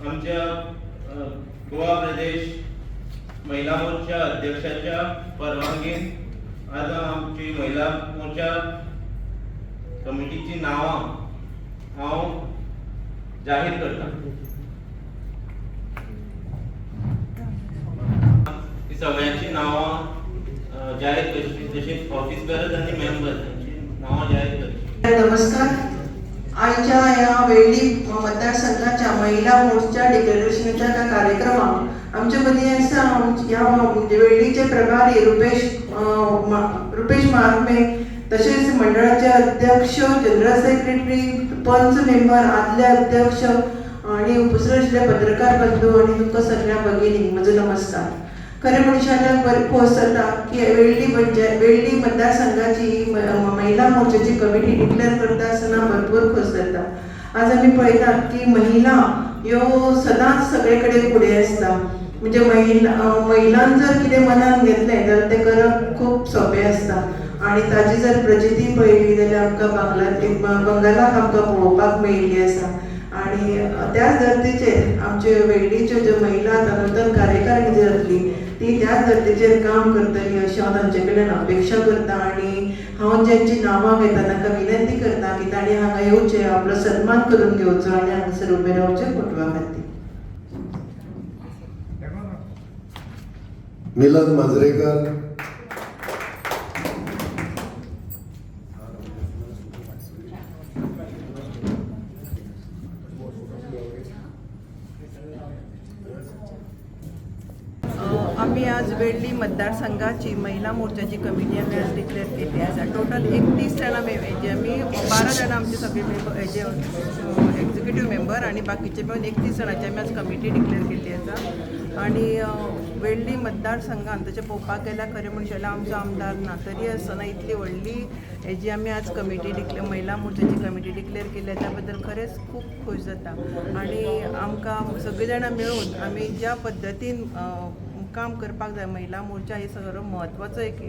आमच्या गोवा प्रदेश महिला मोर्चा अध्यक्षाच्या परवानगीन आज आमची महिला मोर्चा कमिटीची नावां हांव जाहीर करता। ही सगळ्यांची नावां जाहीर करची, तशेंच ऑफिसर्स आनी मेंबर्स यांची नावां जाहीर करची। नमस्कार। आजच्या या वेळी मतदारसंघाच्या महिला मोर्चा डिक्लेरेशनच्या त्या कार्यक्रमात आमच्या मदीं आसा ह्या वेळीचे प्रभारी रुपेश महात्मे, तसेच मंडळाचे अध्यक्ष, जनरल सेक्रेटरी, पंच मेंबर, आदले अध्यक्ष आणि उपस्थित आशिल्ले पत्रकार बंधू आणि तुमकां सगळ्या भगिनी म्हजो नमस्कार। खरें म्हणशात बरें खोस जाता की वेळ्ळी मतदारसंघाची महिला मोर्चाची कमिटी डिक्लेअर करता आसतना भरपूर खोस जाता। आज आमी पळयतात की महिला ह्यो सदांच सगळे कडेन फुडें आसता। म्हणजे महिलांन जर कितें मनान घेतलें जाल्यार तें करप खूब सोंपें आसता आणि ताजी जर प्रचिती पळयली जाल्यार आमकां बंगालाक आमकां पळोवपाक मेळिल्ली आसा। आणि त्याच धर्तीचेर आमचे वेळ्ळीच्यो ज्यो महिला नूतन कार्यकारिणी जी जातली ती त्याच धर्तीचेर काम करतली अशी हांव तांचे कडल्यान अपेक्षा करता। आणि हांव ज्यांची नांवां घेता तांकां विनंती करता की तांणी हांगा येवचें, आपलो सन्मान करून घेवचो आनी हांगासर उबे रावचें फोटवा खातीर। मिलन मांजरेकर, आम्ही आज वेळ्ळी मतदारसंघाची महिला मोर्चाची कमिटी आम्ही आज डिक्लेअर केली आसा। टोटल 31 जाणां मेळ्ळे, आमी 12 जाणां आमचे सगळे मेंबर एक्झिक्युटिव्ह मेंबर आणि बाकीचे मेळून 31 जाणांची आमी आज कमिटी डिक्लेअर केली आसा। आणि वेळ्ळी मतदारसंघान तशें पळोवपाक गेल्यार खरें म्हणचे जाल्यार आमचो आमदार ना, तरी आसतना इतली व्हडली हेजी आमी आज कमिटी महिला मोर्चाची कमिटी डिक्लेअर केली त्या बद्दल खरेंच खूब खूश जाता। आणि आमकां सगळीं जाणां मेळून आमी ज्या पद्दतीन काम करपाक जाय, महिला मोर्चा ही सगळो म्हत्वाचो एक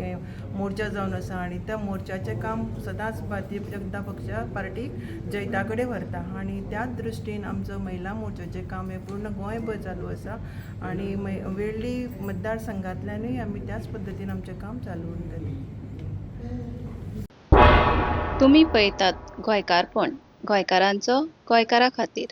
मोर्चा जावन आसा आणि त्या मोर्चाचें काम सदांच भारतीय जनता पक्ष पार्टी जैता कडेन व्हरता। आणि त्याच दृश्टीन आमचो महिला मोर्चाचें काम हे पूर्ण गोंयभर चालू आसा आणि वेळ्ळी मतदारसंघांतल्यानूय आमी त्याच पद्दतीन आमचें काम चालू उरतलें। तुम्ही पळयतात गोंयकारपण, गोंयकारांचो गोंयकारा खातीर।